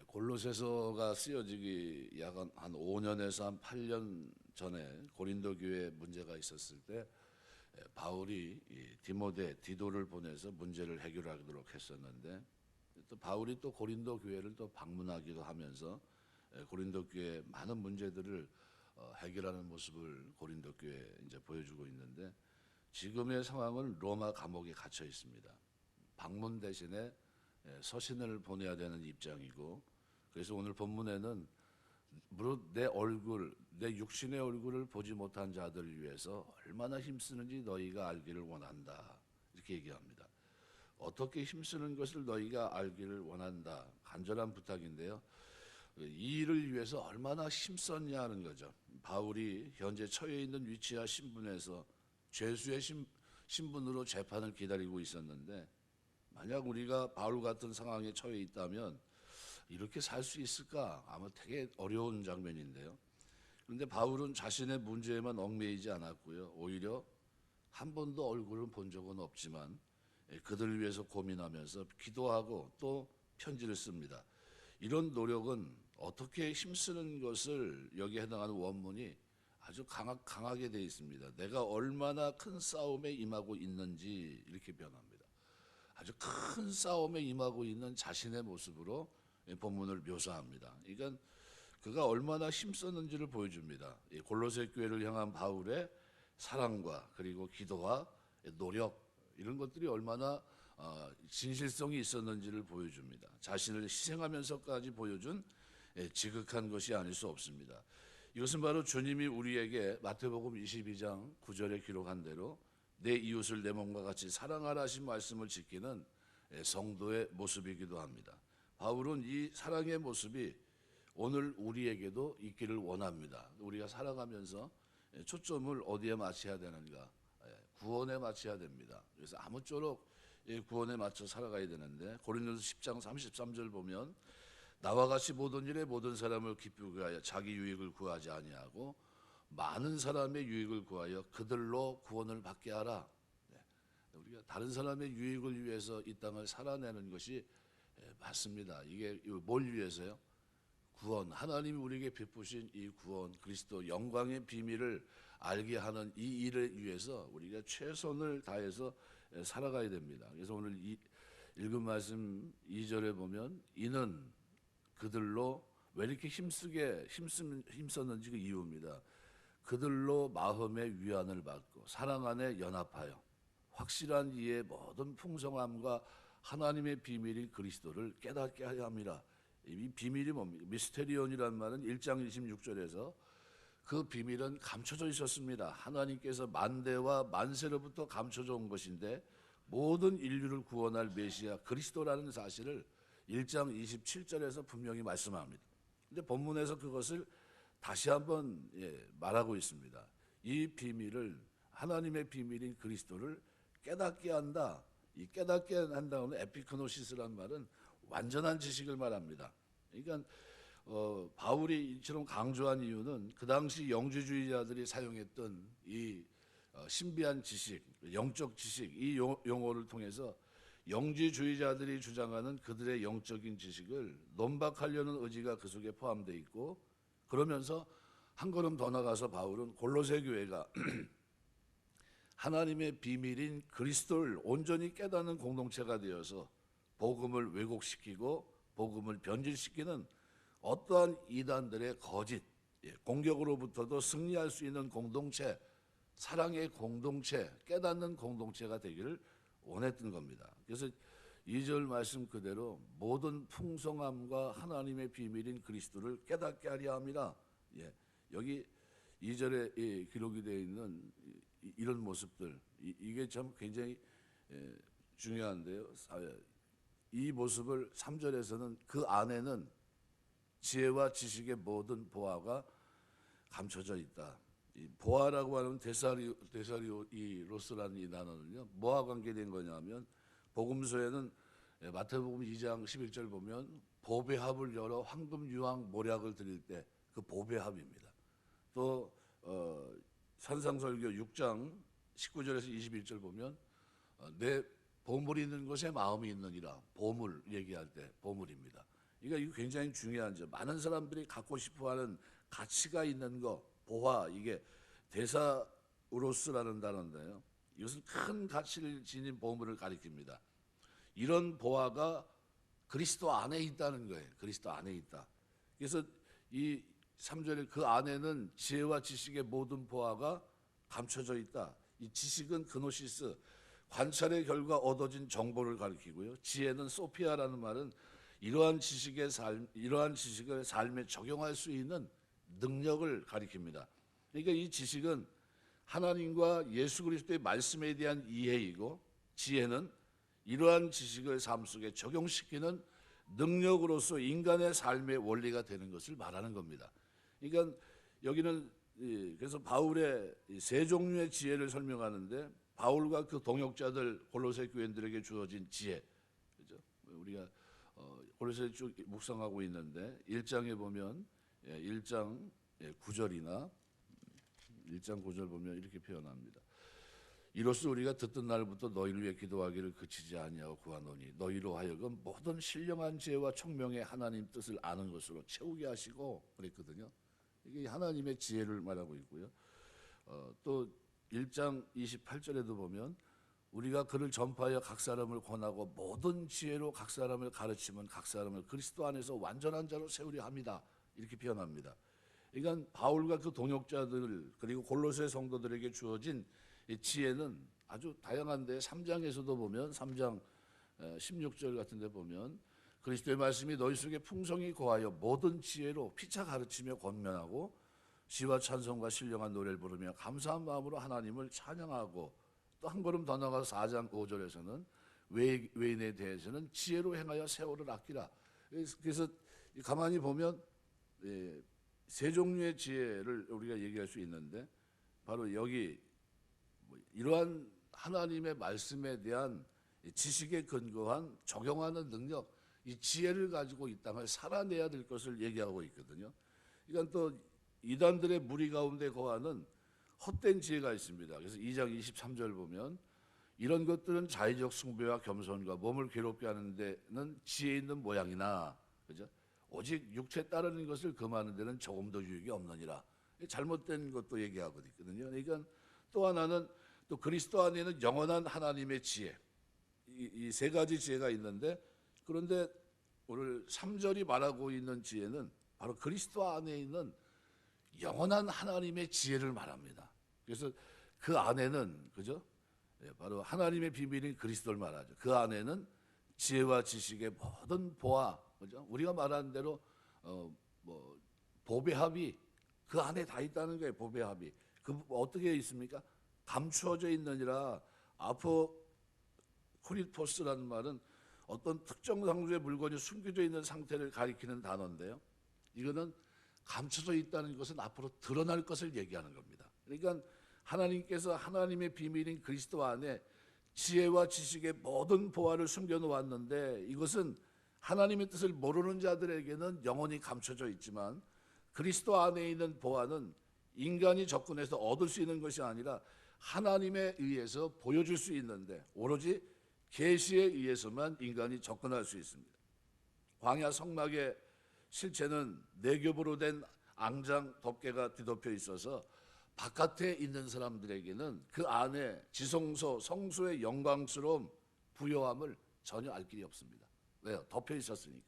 골로새서가 쓰여지기 약 한 5년에서 한 8년 전에 고린도 교회에 문제가 있었을 때 바울이 디도를 보내서 문제를 해결하도록 했었는데, 또 바울이 또 고린도 교회를 또 방문하기도 하면서 고린도 교회의 많은 문제들을 해결하는 모습을 고린도 교회에 이제 보여주고 있는데, 지금의 상황은 로마 감옥에 갇혀 있습니다. 방문 대신에 서신을 보내야 되는 입장이고, 그래서 오늘 본문에는 무릇 내 얼굴, 내 육신의 얼굴을 보지 못한 자들을 위해서 얼마나 힘쓰는지 너희가 알기를 원한다, 이렇게 얘기합니다. 어떻게 힘쓰는 것을 너희가 알기를 원한다, 간절한 부탁인데요. 이 일을 위해서 얼마나 힘썼냐 하는 거죠. 바울이 현재 처해 있는 위치와 신분에서 죄수의 신분으로 재판을 기다리고 있었는데, 만약 우리가 바울 같은 상황에 처해 있다면 이렇게 살 수 있을까? 아마 되게 어려운 장면인데요. 그런데 바울은 자신의 문제에만 얽매이지 않았고요. 오히려 한 번도 얼굴을 본 적은 없지만 그들을 위해서 고민하면서 기도하고 또 편지를 씁니다. 이런 노력은 어떻게 힘쓰는 것을 여기에 해당하는 원문이 아주 강하게 되어 있습니다. 내가 얼마나 큰 싸움에 임하고 있는지 이렇게 변합니다. 아주 큰 싸움에 임하고 있는 자신의 모습으로 본문을 묘사합니다. 그러니까 그가 얼마나 힘썼는지를 보여줍니다. 골로새 교회를 향한 바울의 사랑과 그리고 기도와 노력, 이런 것들이 얼마나 진실성이 있었는지를 보여줍니다. 자신을 희생하면서까지 보여준 지극한 것이 아닐 수 없습니다. 이것은 바로 주님이 우리에게 마태복음 22장 9절에 기록한 대로 내 이웃을 내 몸과 같이 사랑하라 하신 말씀을 지키는 성도의 모습이기도 합니다. 바울은 이 사랑의 모습이 오늘 우리에게도 있기를 원합니다. 우리가 살아가면서 초점을 어디에 맞춰야 되는가? 구원에 맞춰야 됩니다. 그래서 아무쪼록 구원에 맞춰 살아가야 되는데, 고린도서 10장 33절 보면 나와 같이 모든 일에 모든 사람을 기쁘게 하여 자기 유익을 구하지 아니하고 많은 사람의 유익을 구하여 그들로 구원을 받게 하라. 우리가 다른 사람의 유익을 위해서 이 땅을 살아내는 것이 맞습니다. 이게 뭘 위해서요? 구원, 하나님이 우리에게 베푸신 이 구원, 그리스도 영광의 비밀을 알게 하는 이 일을 위해서 우리가 최선을 다해서 살아가야 됩니다. 그래서 오늘 읽은 말씀 2절에 보면 이는 그들로, 왜 이렇게 힘썼는지 그 이유입니다. 그들로 마음의 위안을 받고 사랑 안에 연합하여 확실한 이의 모든 풍성함과 하나님의 비밀인 그리스도를 깨닫게 하려 합니다. 이 비밀이 뭡니까? 미스테리온이라는 말은 1장 26절에서 그 비밀은 감춰져 있었습니다. 하나님께서 만대와 만세로부터 감춰져 온 것인데 모든 인류를 구원할 메시아 그리스도라는 사실을 1장 27절에서 분명히 말씀합니다. 근데 본문에서 그것을 다시 한번 말하고 있습니다. 이 비밀을, 하나님의 비밀인 그리스도를 깨닫게 한다. 이 깨닫게 한다는 에피크노시스라는 말은 완전한 지식을 말합니다. 그러니까 바울이 이처럼 강조한 이유는 그 당시 영지주의자들이 사용했던 이 신비한 지식, 영적 지식, 이 용어를 통해서 영지주의자들이 주장하는 그들의 영적인 지식을 논박하려는 의지가 그 속에 포함되어 있고, 그러면서 한 걸음 더 나가서 바울은 골로새 교회가 하나님의 비밀인 그리스도를 온전히 깨닫는 공동체가 되어서 복음을 왜곡시키고 복음을 변질시키는 어떠한 이단들의 거짓 공격으로부터도 승리할 수 있는 공동체, 사랑의 공동체, 깨닫는 공동체가 되기를 원했던 겁니다. 그래서 2절 말씀 그대로 모든 풍성함과 하나님의 비밀인 그리스도를 깨닫게 하려 합니다. 여기 2절에 기록이 되어 있는 이런 모습들, 이게 참 굉장히 중요한데요. 이 모습을 3절에서는 그 안에는 지혜와 지식의 모든 보화가 감춰져 있다. 이 보화라고 하는 데살리오로스라는 이 단어는요, 뭐와 관계된 거냐면 복음서에는 마태복음 2장 11절 보면 보배합을 열어 황금 유황 모략을 드릴 때 그 보배합입니다. 또 산상설교 6장 19절에서 21절 보면 내 보물이 있는 곳에 마음이 있느니라, 보물 얘기할 때 보물입니다. 그러니까 이거 굉장히 중요한 점. 많은 사람들이 갖고 싶어하는 가치가 있는 거, 보화, 이게 데사우로스라는 단어인데요. 이것은 큰 가치를 지닌 보물을 가리킵니다. 이런 보화가 그리스도 안에 있다는 거예요. 그리스도 안에 있다. 그래서 이 3절에 그 안에는 지혜와 지식의 모든 보화가 감춰져 있다. 이 지식은 그노시스, 관찰의 결과 얻어진 정보를 가리키고요. 지혜는 소피아라는 말은 이러한 지식을 삶에 적용할 수 있는 능력을 가리킵니다. 그러니까 이 지식은 하나님과 예수 그리스도의 말씀에 대한 이해이고, 지혜는 이러한 지식을 삶 속에 적용시키는 능력으로서 인간의 삶의 원리가 되는 것을 말하는 겁니다. 그러니까 여기는 그래서 바울의 세 종류의 지혜를 설명하는데, 바울과 그 동역자들 골로새 교인들에게 주어진 지혜, 그죠? 우리가 골로새 쭉 묵상하고 있는데 1장에 보면 1장 9절이나 1장 9절 보면 이렇게 표현합니다. 이로써 우리가 듣던 날부터 너희를 위해 기도하기를 그치지 아니하고 구하노니 너희로 하여금 모든 신령한 지혜와 총명의 하나님 뜻을 아는 것으로 채우게 하시고 그랬거든요. 이게 하나님의 지혜를 말하고 있고요. 또 1장 28절에도 보면 우리가 그를 전파하여 각 사람을 권하고 모든 지혜로 각 사람을 가르치면 각 사람을 그리스도 안에서 완전한 자로 세우려 합니다. 이렇게 표현합니다. 그러니까 바울과 그 동역자들 그리고 골로새 성도들에게 주어진 이 지혜는 아주 다양한데 3장에서도 보면 3장 16절 같은 데 보면 그리스도의 말씀이 너희 속에 풍성히 거하여 모든 지혜로 피차 가르치며 권면하고 시와 찬송과 신령한 노래를 부르며 감사한 마음으로 하나님을 찬양하고, 또 한 걸음 더 나가서 4장 5절에서는 외인에 대해서는 지혜로 행하여 세월을 아끼라. 그래서 가만히 보면 세 종류의 지혜를 우리가 얘기할 수 있는데, 바로 여기 이러한 하나님의 말씀에 대한 지식에 근거한 적용하는 능력, 이 지혜를 가지고 이 땅을 살아내야 될 것을 얘기하고 있거든요. 그러니까 또 이단들의 무리 가운데 거하는 헛된 지혜가 있습니다. 그래서 2장 23절 보면 이런 것들은 자의적 숭배와 겸손과 몸을 괴롭게 하는 데는 지혜 있는 모양이나, 그죠? 오직 육체 따르는 것을 금하는 데는 조금도 유익이 없느니라. 잘못된 것도 얘기하고 있거든요. 그러니까 또 하나는 또 그리스도 안에는 영원한 하나님의 지혜, 이 세 가지 지혜가 있는데, 그런데 오늘 3절이 말하고 있는 지혜는 바로 그리스도 안에 있는 영원한 하나님의 지혜를 말합니다. 그래서 그 안에는, 그죠? 바로 하나님의 비밀인 그리스도를 말하죠. 그 안에는 지혜와 지식의 모든 보화, 그죠? 우리가 말하는 대로 보배 합이 그 안에 다 있다는 거예요. 보배 합이 그 어떻게 있습니까? 감추어져 있느니라. 아포코리포스라는 말은 어떤 특정 상수의 물건이 숨겨져 있는 상태를 가리키는 단어인데요. 이거는 감춰져 있다는 것은 앞으로 드러날 것을 얘기하는 겁니다. 그러니까 하나님께서 하나님의 비밀인 그리스도 안에 지혜와 지식의 모든 보화를 숨겨놓았는데, 이것은 하나님의 뜻을 모르는 자들에게는 영원히 감춰져 있지만 그리스도 안에 있는 보화는 인간이 접근해서 얻을 수 있는 것이 아니라 하나님에 의해서 보여줄 수 있는데, 오로지 계시에 의해서만 인간이 접근할 수 있습니다. 광야 성막의 실체는 네 겹으로 된 앙장 덮개가 뒤덮여 있어서 바깥에 있는 사람들에게는 그 안에 지성소 성소의 영광스러움, 부요함을 전혀 알 길이 없습니다. 왜요? 덮여 있었으니까.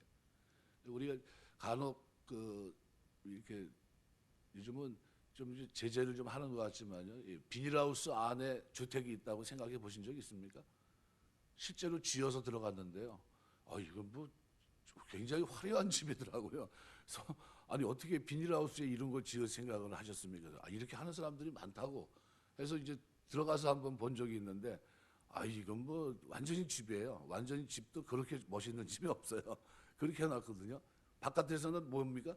우리가 간혹 이렇게 요즘은 좀 제재를 좀 하는 것 같지만요, 비닐하우스 안에 주택이 있다고 생각해 보신 적 있습니까? 실제로 지어서 들어갔는데요. 이건 뭐 굉장히 화려한 집이더라고요. 그래서 아니 어떻게 비닐하우스에 이런 걸 지을 생각을 하셨습니까? 이렇게 하는 사람들이 많다고 해서 이제 들어가서 한번 본 적이 있는데, 이건 뭐 완전히 집이에요. 완전히 집도 그렇게 멋있는 집이 없어요. 그렇게 해놨거든요. 바깥에서는 뭡니까?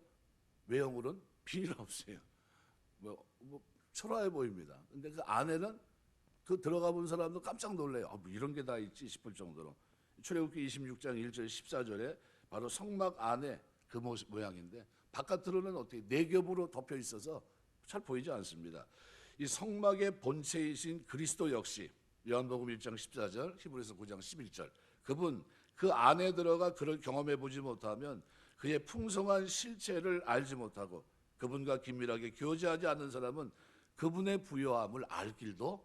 외형으로는 비닐하우스예요. 뭐 초라해 보입니다. 근데 그 안에는 그 들어가 본 사람도 깜짝 놀래요. 뭐 이런 게 다 있지 싶을 정도로. 출애굽기 26장 1절 14절에 바로 성막 안에 그 모양인데, 바깥으로는 어떻게 네 겹으로 덮여 있어서 잘 보이지 않습니다. 이 성막의 본체이신 그리스도 역시 요한복음 1장 14절, 히브리서 9장 11절, 그분 그 안에 들어가 그를 경험해 보지 못하면 그의 풍성한 실체를 알지 못하고 그분과 긴밀하게 교제하지 않는 사람은 그분의 부요함을 알 길도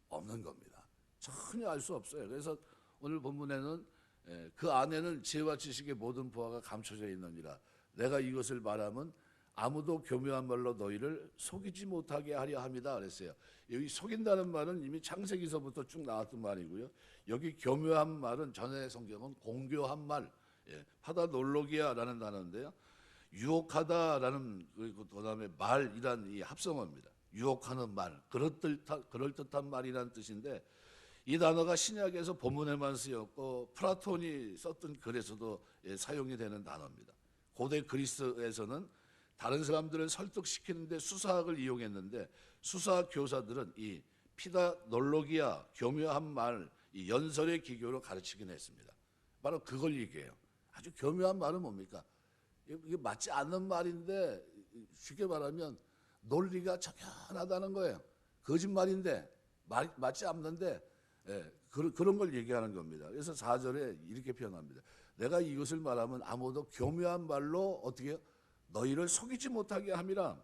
없는 겁니다. 전혀 알 수 없어요. 그래서 오늘 본문에는 그 안에는 지혜와 지식의 모든 보화가 감춰져 있느니라. 내가 이것을 말하면 아무도 교묘한 말로 너희를 속이지 못하게 하려 함이다 그랬어요. 여기 속인다는 말은 이미 창세기서부터 쭉 나왔던 말이고요. 여기 교묘한 말은 전에 성경은 공교한 말, 파다놀로기아라는 단어인데요. 유혹하다라는 그다음에 말이란 이 합성어입니다. 유혹하는 말, 그럴듯한 말이라는 뜻인데 이 단어가 신약에서 본문에만 쓰였고 플라톤이 썼던 글에서도 사용이 되는 단어입니다. 고대 그리스에서는 다른 사람들을 설득시키는데 수사학을 이용했는데 수사학 교사들은 이 피다놀로기아, 교묘한 말, 이 연설의 기교로 가르치긴 했습니다. 바로 그걸 얘기해요. 아주 교묘한 말은 뭡니까? 이게 맞지 않는 말인데 쉽게 말하면 논리가 적연하다는 거예요. 거짓말인데 맞지 않는데 그런 걸 얘기하는 겁니다. 그래서 4절에 이렇게 표현합니다. 내가 이것을 말하면 아무도 교묘한 말로 어떻게 해요? 너희를 속이지 못하게 함이라.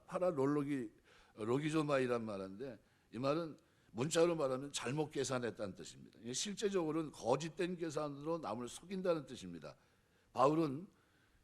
로기조마이란 말인데 이 말은 문자로 말하면 잘못 계산했다는 뜻입니다. 실제적으로는 거짓된 계산으로 남을 속인다는 뜻입니다. 바울은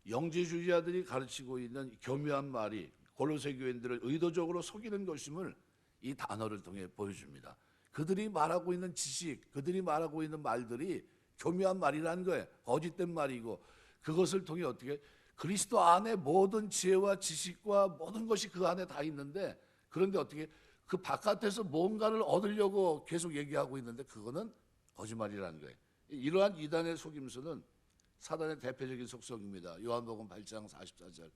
영지주의자들이 가르치고 있는 교묘한 말이 골로새 교인들을 의도적으로 속이는 것임을 이 단어를 통해 보여줍니다. 그들이 말하고 있는 지식, 그들이 말하고 있는 말들이 교묘한 말이라는 거예요. 거짓된 말이고 그것을 통해 어떻게 그리스도 안에 모든 지혜와 지식과 모든 것이 그 안에 다 있는데 그런데 어떻게 그 바깥에서 뭔가를 얻으려고 계속 얘기하고 있는데 그거는 거짓말이라는 거예요. 이러한 이단의 속임수는 사단의 대표적인 속성입니다. 요한복음 8장 44절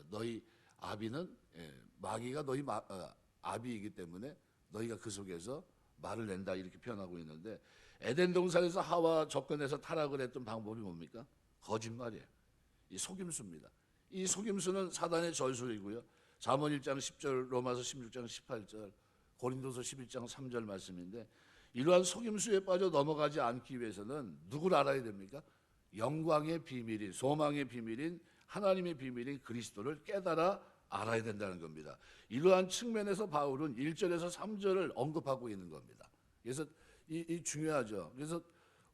너희 아비는 마귀가 너희 아비이기 때문에 너희가 그 속에서 말을 낸다 이렇게 표현하고 있는데 에덴 동산에서 하와 접근해서 타락을 했던 방법이 뭡니까? 거짓말이에요. 이 속임수입니다. 이 속임수는 사단의 전술이고요. 잠언 1장 10절, 로마서 16장 18절, 고린도서 11장 3절 말씀인데 이러한 속임수에 빠져 넘어가지 않기 위해서는 누구를 알아야 됩니까? 영광의 비밀인, 소망의 비밀인, 하나님의 비밀인 그리스도를 깨달아 알아야 된다는 겁니다. 이러한 측면에서 바울은 1절에서 3절을 언급하고 있는 겁니다. 그래서 이 중요하죠. 그래서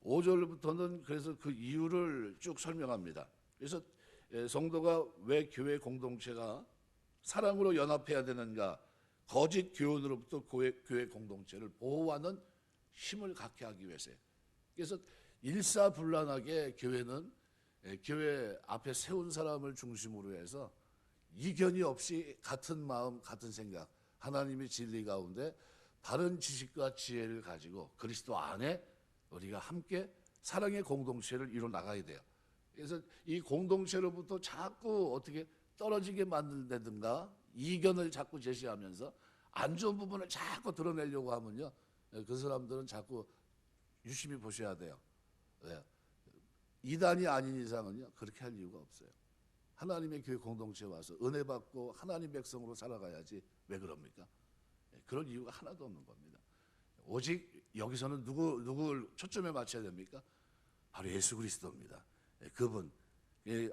5절부터는 그래서 그 이유를 쭉 설명합니다. 그래서 성도가 왜 교회 공동체가 사랑으로 연합해야 되는가? 거짓 교훈으로부터 교회 공동체를 보호하는 힘을 갖게 하기 위해서요. 그래서 일사불란하게 교회는 교회 앞에 세운 사람을 중심으로 해서 이견이 없이 같은 마음, 같은 생각, 하나님의 진리 가운데 바른 지식과 지혜를 가지고 그리스도 안에 우리가 함께 사랑의 공동체를 이뤄 나가야 돼요. 그래서 이 공동체로부터 자꾸 어떻게 떨어지게 만든다든가 이견을 자꾸 제시하면서 안 좋은 부분을 자꾸 드러내려고 하면요, 그 사람들은 자꾸 유심히 보셔야 돼요. 이단이 아닌 이상은요 그렇게 할 이유가 없어요. 하나님의 교회 공동체에 와서 은혜 받고 하나님 백성으로 살아가야지 왜 그럽니까? 그런 이유가 하나도 없는 겁니다. 오직 여기서는 누구를 초점에 맞춰야 됩니까? 바로 예수 그리스도입니다. 그분,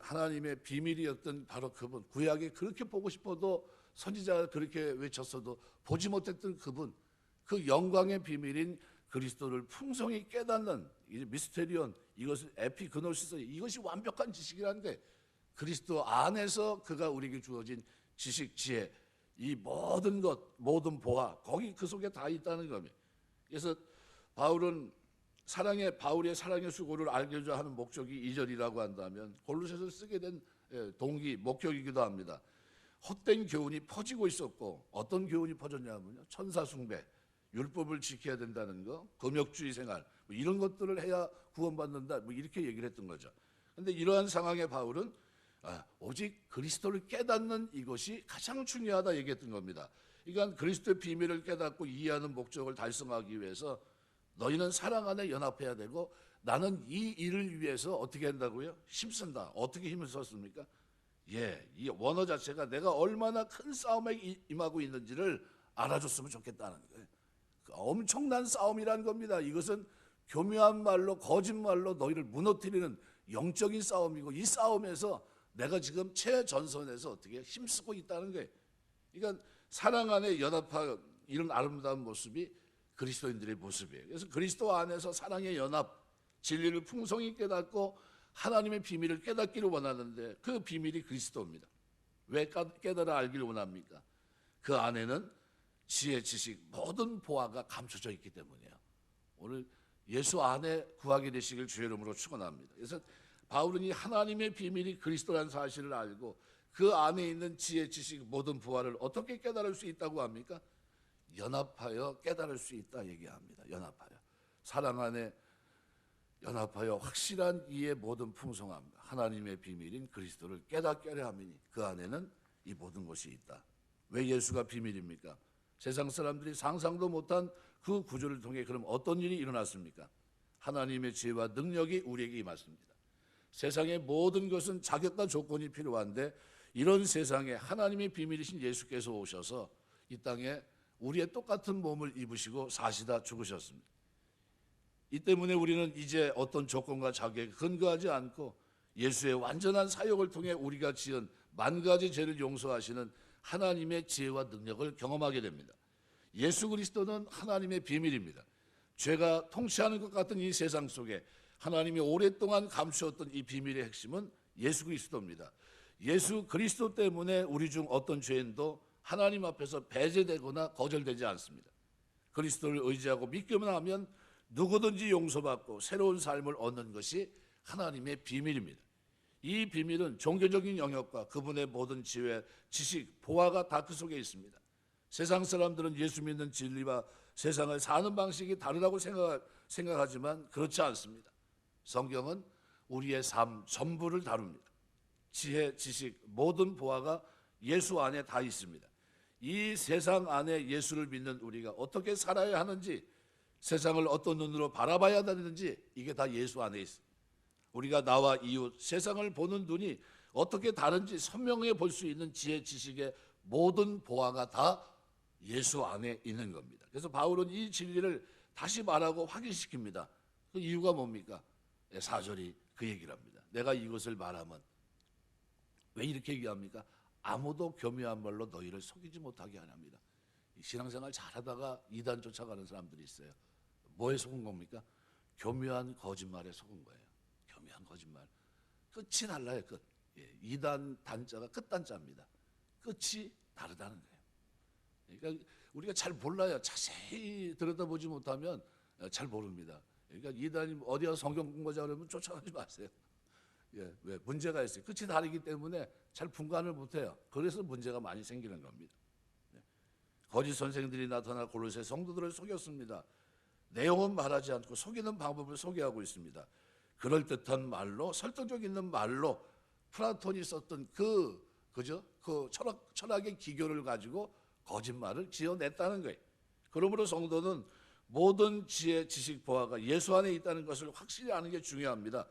하나님의 비밀이었던 바로 그분, 구약에 그렇게 보고 싶어도 선지자가 그렇게 외쳤어도 보지 못했던 그분, 그 영광의 비밀인 그리스도를 풍성히 깨닫는 이 미스테리온, 이것을 에피그노시스, 이것이 완벽한 지식이라는 게 그리스도 안에서 그가 우리에게 주어진 지식, 지혜, 이 모든 것, 모든 보화, 거기 그 속에 다 있다는 겁니다. 그래서 바울의 사랑의 수고를 알고자 하는 목적이 2절이라고 한다면 골로새서를 쓰게 된 동기, 목적이기도 합니다. 헛된 교훈이 퍼지고 있었고 어떤 교훈이 퍼졌냐면요, 천사 숭배, 율법을 지켜야 된다는 거, 금욕주의 생활, 뭐 이런 것들을 해야 구원받는다, 뭐 이렇게 얘기를 했던 거죠. 그런데 이러한 상황에 바울은 오직 그리스도를 깨닫는 이것이 가장 중요하다 얘기했던 겁니다. 그러니까 그리스도의 비밀을 깨닫고 이해하는 목적을 달성하기 위해서 너희는 사랑 안에 연합해야 되고 나는 이 일을 위해서 어떻게 한다고요? 힘쓴다. 어떻게 힘을 썼습니까? 이 원어 자체가 내가 얼마나 큰 싸움에 임하고 있는지를 알아줬으면 좋겠다는 거예요. 엄청난 싸움이라는 겁니다. 이것은 교묘한 말로 거짓말로 너희를 무너뜨리는 영적인 싸움이고, 이 싸움에서 내가 지금 최전선에서 어떻게 힘쓰고 있다는 거예요. 그러니까 사랑 안에 연합한 이런 아름다운 모습이 그리스도인들의 모습이에요. 그래서 그리스도 안에서 사랑의 연합, 진리를 풍성히 깨닫고 하나님의 비밀을 깨닫기를 원하는데, 그 비밀이 그리스도입니다. 왜 깨달아 알기를 원합니까? 그 안에는 지혜, 지식, 모든 보화가 감춰져 있기 때문이에요. 오늘 예수 안에 구하게 되시길 주의 이름으로 축원합니다. 그래서 바울은 이 하나님의 비밀이 그리스도라는 사실을 알고 그 안에 있는 지혜, 지식, 모든 부활을 어떻게 깨달을 수 있다고 합니까? 연합하여 깨달을 수 있다 얘기합니다. 연합하여. 사랑 안에 연합하여 확실한 이의 모든 풍성함, 하나님의 비밀인 그리스도를 깨닫게 하려 함이니 그 안에는 이 모든 것이 있다. 왜 예수가 비밀입니까? 세상 사람들이 상상도 못한 그 구조를 통해 그럼 어떤 일이 일어났습니까? 하나님의 지혜와 능력이 우리에게 임했습니다. 세상의 모든 것은 자격과 조건이 필요한데, 이런 세상에 하나님의 비밀이신 예수께서 오셔서 이 땅에 우리의 똑같은 몸을 입으시고 사시다 죽으셨습니다. 이 때문에 우리는 이제 어떤 조건과 자격에 근거하지 않고 예수의 완전한 사역을 통해 우리가 지은 만 가지 죄를 용서하시는 하나님의 지혜와 능력을 경험하게 됩니다. 예수 그리스도는 하나님의 비밀입니다. 죄가 통치하는 것 같은 이 세상 속에 하나님이 오랫동안 감추었던 이 비밀의 핵심은 예수 그리스도입니다. 예수 그리스도 때문에 우리 중 어떤 죄인도 하나님 앞에서 배제되거나 거절되지 않습니다. 그리스도를 의지하고 믿기만 하면 누구든지 용서받고 새로운 삶을 얻는 것이 하나님의 비밀입니다. 이 비밀은 종교적인 영역과 그분의 모든 지혜, 지식, 보화가 다 그 속에 있습니다. 세상 사람들은 예수 믿는 진리와 세상을 사는 방식이 다르다고 생각하지만 그렇지 않습니다. 성경은 우리의 삶 전부를 다룹니다. 지혜, 지식, 모든 보화가 예수 안에 다 있습니다. 이 세상 안에 예수를 믿는 우리가 어떻게 살아야 하는지, 세상을 어떤 눈으로 바라봐야 되는지, 이게 다 예수 안에 있습니다. 우리가 나와 이웃, 세상을 보는 눈이 어떻게 다른지 선명히 볼 수 있는 지혜, 지식의 모든 보화가 다 예수 안에 있는 겁니다. 그래서 바울은 이 진리를 다시 말하고 확인시킵니다. 그 이유가 뭡니까? 4절이 그 얘기를 합니다. 내가 이것을 말하면, 왜 이렇게 얘기합니까? 아무도 교묘한 말로 너희를 속이지 못하게 하랍니다. 신앙생활 잘하다가 이단 쫓아가는 사람들이 있어요. 뭐에 속은 겁니까? 교묘한 거짓말에 속은 거예요. 교묘한 거짓말. 끝이 달라요. 끝. 이단 단자가 끝단자입니다. 끝이 다르다는 거예요. 그러니까 우리가 잘 몰라요. 자세히 들여다보지 못하면 잘 모릅니다. 그러니까 이단이 어디 가서 성경 공부하자 그러면 쫓아가지 마세요. 왜? 문제가 있어요. 끝이 다르기 때문에 잘 분간을 못해요. 그래서 문제가 많이 생기는 겁니다. 거짓 선생들이 나타나 골로새 성도들을 속였습니다. 내용은 말하지 않고 속이는 방법을 소개하고 있습니다. 그럴듯한 말로, 설득력 있는 말로 플라톤이 썼던 그 철학의 기교를 가지고 거짓말을 지어냈다는 거예요. 그러므로 성도는 모든 지혜, 지식, 보화가 예수 안에 있다는 것을 확실히 아는 게 중요합니다.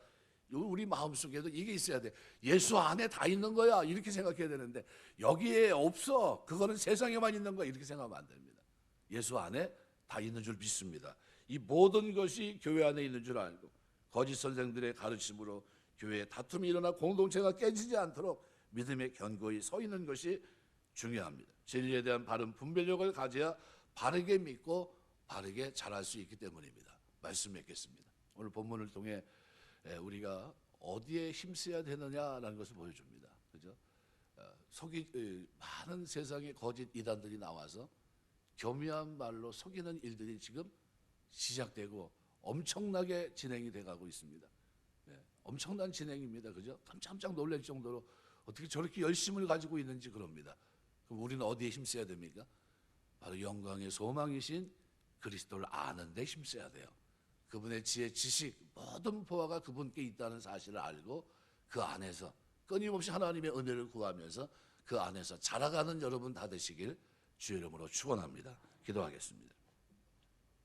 우리 마음속에도 이게 있어야 돼. 예수 안에 다 있는 거야, 이렇게 생각해야 되는데, 여기에 없어, 그거는 세상에만 있는 거야, 이렇게 생각하면 안 됩니다. 예수 안에 다 있는 줄 믿습니다. 이 모든 것이 교회 안에 있는 줄 알고, 거짓 선생들의 가르침으로 교회에 다툼이 일어나 공동체가 깨지지 않도록 믿음에 견고히 서 있는 것이 중요합니다. 진리에 대한 바른 분별력을 가져야 바르게 믿고 바르게 잘할 수 있기 때문입니다. 말씀 맺겠습니다. 오늘 본문을 통해 우리가 어디에 힘써야 되느냐라는 것을 보여줍니다. 그죠? 많은 세상의 거짓 이단들이 나와서 교묘한 말로 속이는 일들이 지금 시작되고 엄청나게 진행이 돼가고 있습니다. 엄청난 진행입니다. 그죠? 깜짝 놀랄 정도로 어떻게 저렇게 열심을 가지고 있는지 그럽니다. 그럼 우리는 어디에 힘써야 됩니까? 바로 영광의 소망이신 그리스도를 아는 데 힘써야 돼요. 그분의 지혜, 지식, 모든 보화가 그분께 있다는 사실을 알고 그 안에서 끊임없이 하나님의 은혜를 구하면서 그 안에서 자라가는 여러분 다 되시길 주의 이름으로 축원합니다. 기도하겠습니다.